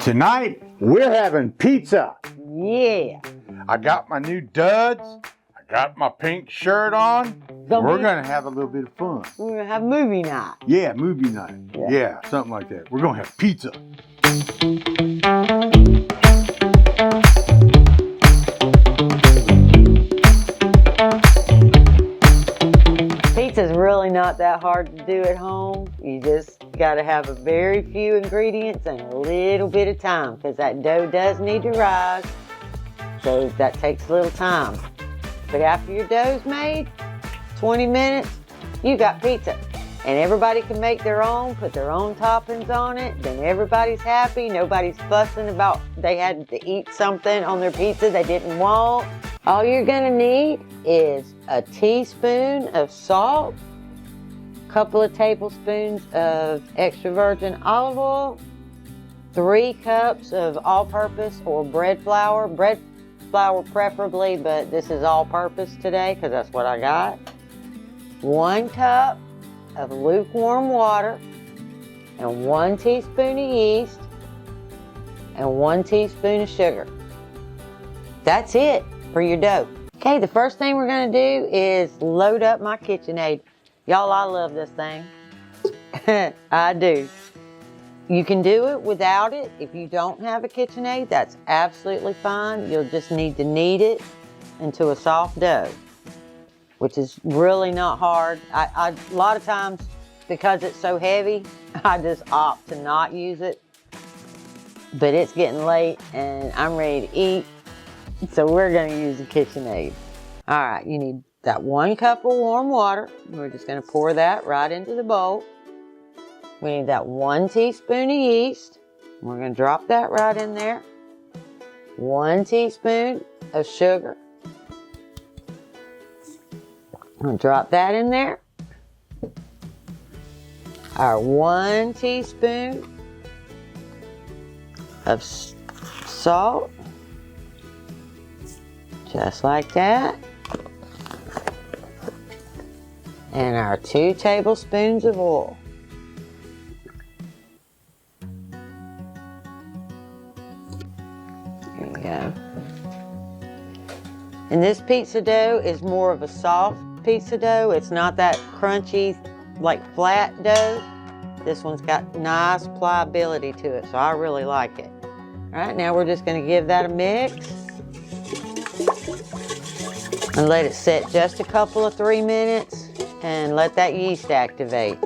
Tonight, we're having pizza. Yeah. I got my new duds. I got my pink shirt on. We're going to have a little bit of fun. We're going to have movie night. Yeah, movie night. Yeah, something like that. We're going to have pizza. Pizza's really not that hard to do at home. You just got to have a very few ingredients and a little bit of time, because that dough does need to rise. So that takes a little time. But after your dough's made, 20 minutes, you got pizza. And everybody can make their own, put their own toppings on it. Then everybody's happy. Nobody's fussing about they had to eat something on their pizza they didn't want. All you're gonna need is a teaspoon of salt, a couple of tablespoons of extra virgin olive oil, 3 cups of all-purpose or bread flour. Bread flour preferably, but this is all-purpose today because that's what I got. 1 cup of lukewarm water, and 1 teaspoon of yeast, and 1 teaspoon of sugar. That's it for your dough. Okay, the first thing we're gonna do is load up my KitchenAid. Y'all, I love this thing. I do. You can do it without it. If you don't have a KitchenAid, that's absolutely fine. You'll just need to knead it into a soft dough, which is really not hard. A lot of times, because it's so heavy, I just opt to not use it. But it's getting late and I'm ready to eat, so we're gonna use the KitchenAid. All right, you need that 1 cup of warm water. We're just gonna pour that right into the bowl. We need that 1 teaspoon of yeast. We're gonna drop that right in there. 1 teaspoon of sugar. I'm gonna drop that in there. Our 1 teaspoon of salt, just like that. And our 2 tablespoons of oil. There you go. And this pizza dough is more of a soft pizza dough. It's not that crunchy, like flat dough. This one's got nice pliability to it, so I really like it. All right, now we're just gonna give that a mix and let it set just a couple of 3 minutes and let that yeast activate.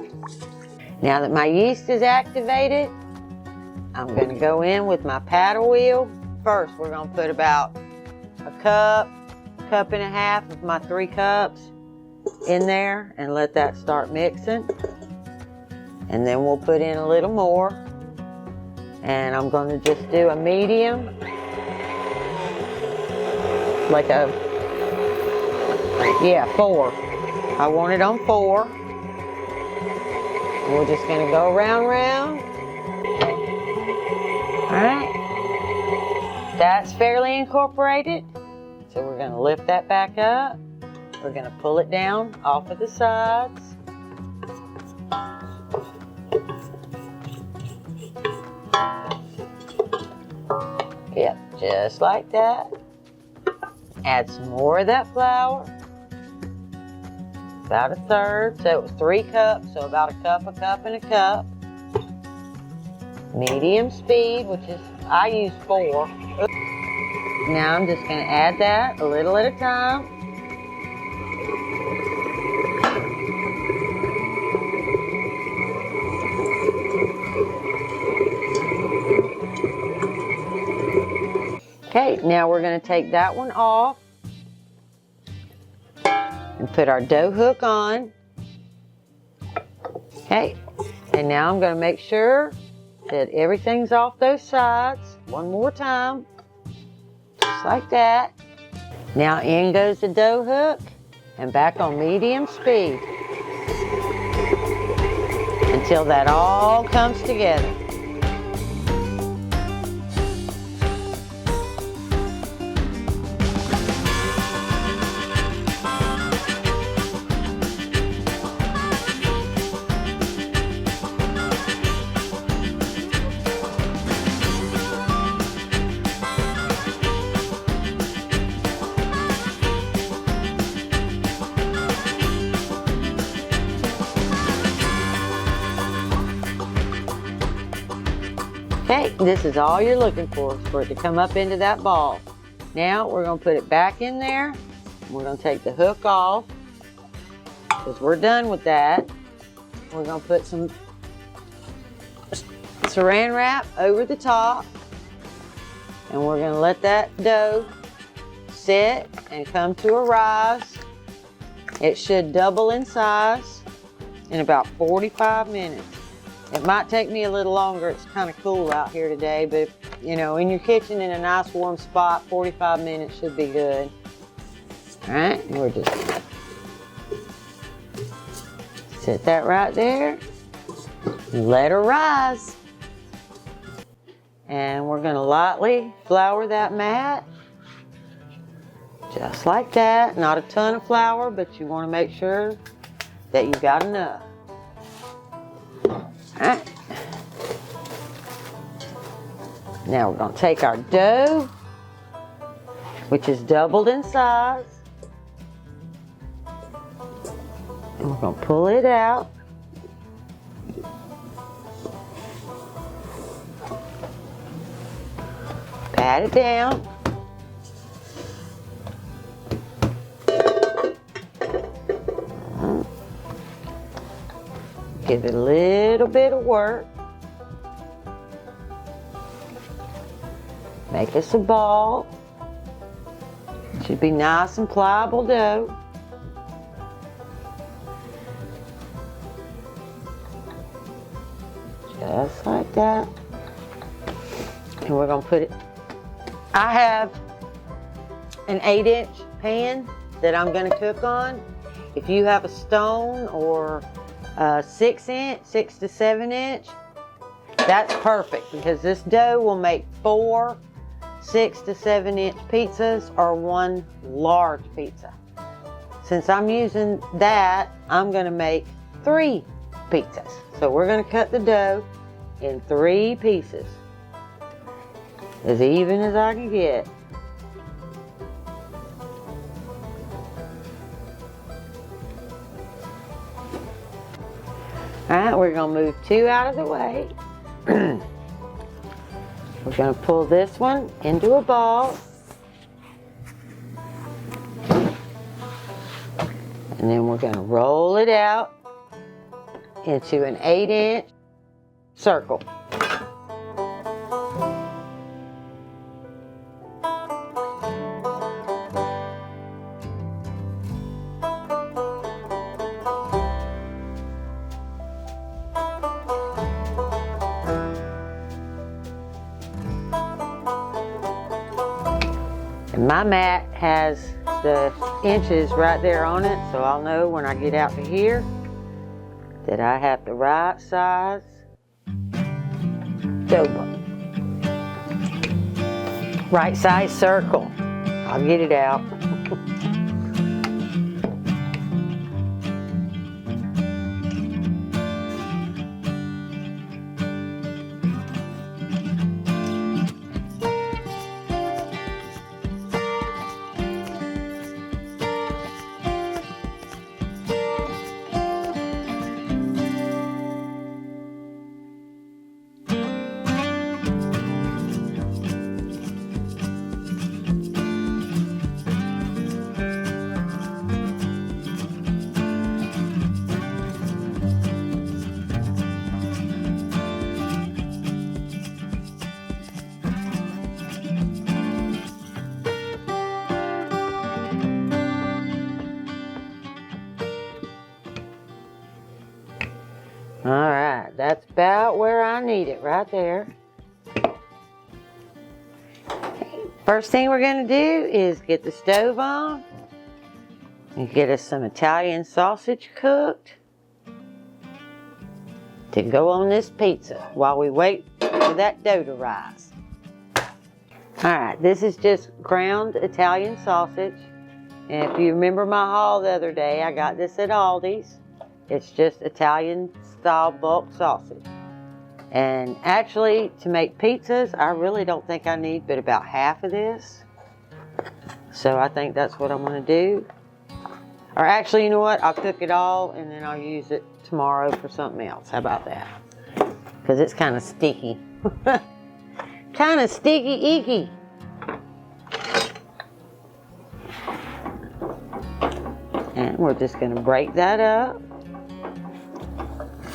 Now that my yeast is activated, I'm gonna go in with my paddle wheel. First, we're gonna put about a cup and a half of my 3 cups in there and let that start mixing. And then we'll put in a little more. And I'm going to just do a medium, like a, 4. I want it on 4. And we're just going to go round. All right. That's fairly incorporated. So we're going to lift that back up. We're going to pull it down off of the sides. Yep, just like that. Add some more of that flour. About a third. So it was 3 cups, so about a cup and a cup. Medium speed, which is, I use 4. Now I'm just going to add that a little at a time. Okay, now we're going to take that one off and put our dough hook on. Okay, and now I'm going to make sure that everything's off those sides. One more time, just like that. Now in goes the dough hook and back on medium speed until that all comes together. Okay, this is all you're looking for it to come up into that ball. Now we're going to put it back in there. We're going to take the hook off because we're done with that. We're going to put some saran wrap over the top, and we're going to let that dough sit and come to a rise. It should double in size in about 45 minutes. It might take me a little longer. It's kind of cool out here today, but you know, in your kitchen in a nice warm spot, 45 minutes should be good. All right, we're just set that right there. Let her rise. And we're gonna lightly flour that mat. Just like that. Not a ton of flour, but you wanna make sure that you've got enough. All right. Now we're gonna take our dough, which is doubled in size, and we're gonna pull it out. Pat it down. Give it a little bit of work. Make us a ball. It should be nice and pliable dough. Just like that. And we're gonna put it, I have an 8-inch pan that I'm gonna cook on. If you have a stone or a 6-inch, 6 to 7 inch, that's perfect because this dough will make 4 6 to 7 inch pizzas or 1 large pizza. Since I'm using that, I'm gonna make 3 pizzas. So we're gonna cut the dough in 3 pieces, as even as I can get. All right, we're gonna move 2 out of the way. We're gonna pull this one into a ball. And then we're gonna roll it out into an 8-inch circle. My mat has the inches right there on it, so I'll know when I get out to here that I have the right size dough ball. Right size circle. I'll get it out. All right, that's about where I need it, right there. First thing we're gonna do is get the stove on and get us some Italian sausage cooked to go on this pizza while we wait for that dough to rise. All right, this is just ground Italian sausage. And if you remember my haul the other day, I got this at Aldi's. It's just Italian style bulk sausage. And actually, to make pizzas, I really don't think I need but about half of this. So I think that's what I'm gonna do. Or actually, you know what? I'll cook it all and then I'll use it tomorrow for something else. How about that? Because it's kind of sticky. kind of sticky icky. And we're just going to break that up.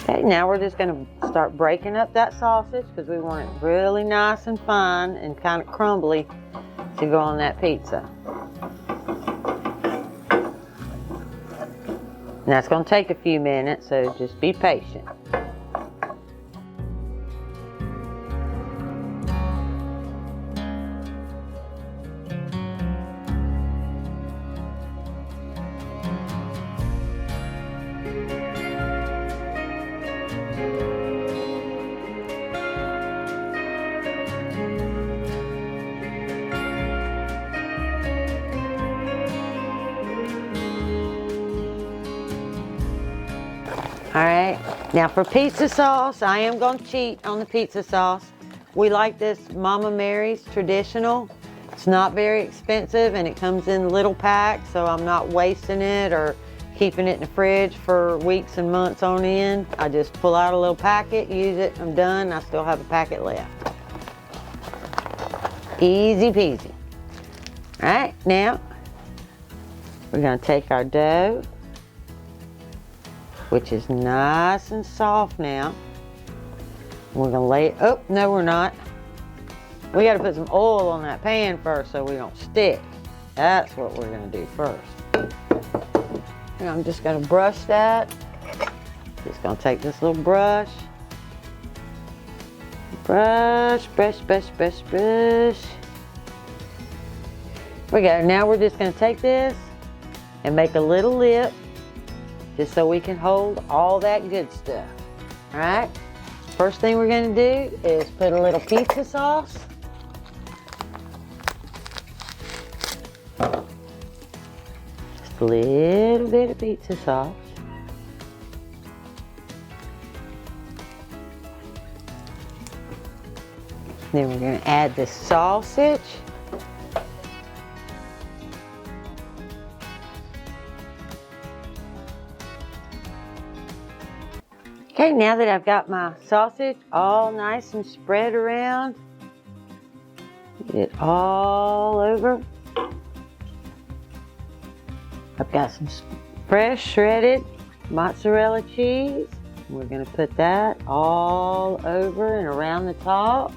Okay, now we're just going to start breaking up that sausage because we want it really nice and fine and kind of crumbly to go on that pizza. And that's going to take a few minutes, so just be patient. All right, now for pizza sauce, I am going to cheat on the pizza sauce. We like this Mama Mary's traditional. It's not very expensive and it comes in little packs, so I'm not wasting it or keeping it in the fridge for weeks and months on end. I just pull out a little packet, use it, I'm done. I still have a packet left. Easy peasy. All right, now we're going to take our dough, which is nice and soft now. We're gonna lay it, oh, no we're not. We gotta put some oil on that pan first so we don't stick. That's what we're gonna do first. And I'm just gonna brush that. Just gonna take this little brush. Brush, brush, brush, brush, brush. We go, now we're just gonna take this and make a little lip just so we can hold all that good stuff. All right, first thing we're gonna do is put a little pizza sauce. Just a little bit of pizza sauce. Then we're gonna add the sausage. Okay, now that I've got my sausage all nice and spread around, get it all over. I've got some fresh shredded mozzarella cheese. We're gonna put that all over and around the top.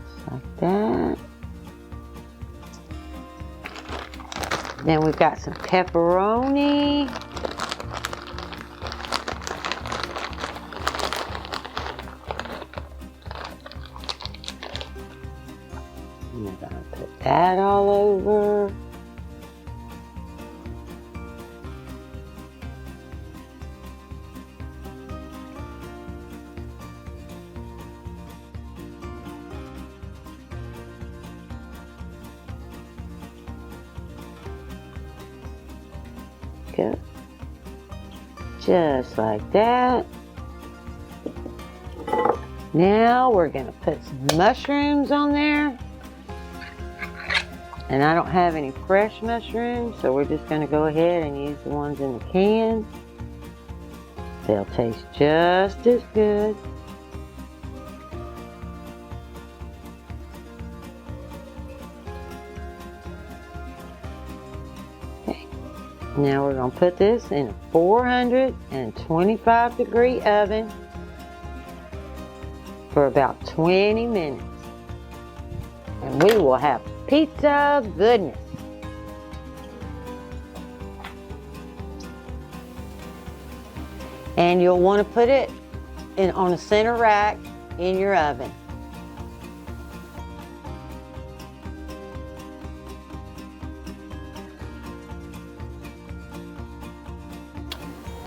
Just like that. Then we've got some pepperoni. And we're gonna put that all over. Go. Just like that. Now we're gonna put some mushrooms on there. And I don't have any fresh mushrooms, so we're just gonna go ahead and use the ones in the can. They'll taste just as good. Now we're going to put this in a 425 degree oven for about 20 minutes. And we will have pizza goodness. And you'll want to put it on a center rack in your oven.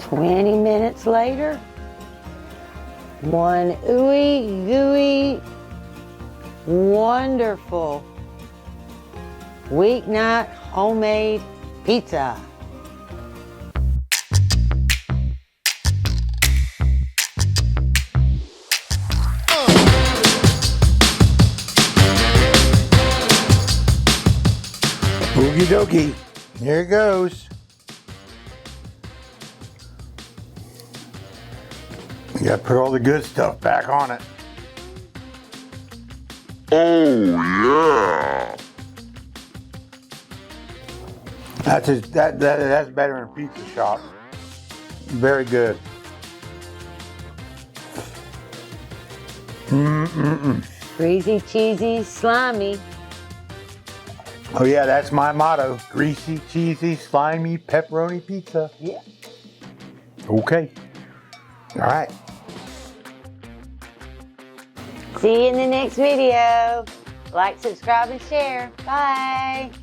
"20 minutes later, one ooey gooey, wonderful Weeknight homemade pizza." Okie dokie, here it goes. You gotta put all the good stuff back on it. Oh yeah. That's better than a pizza shop. Very good. Greasy, cheesy, slimy. Oh yeah, that's my motto. Greasy, cheesy, slimy, pepperoni pizza. Yeah. Okay. All right. See you in the next video. Like, subscribe, and share. Bye.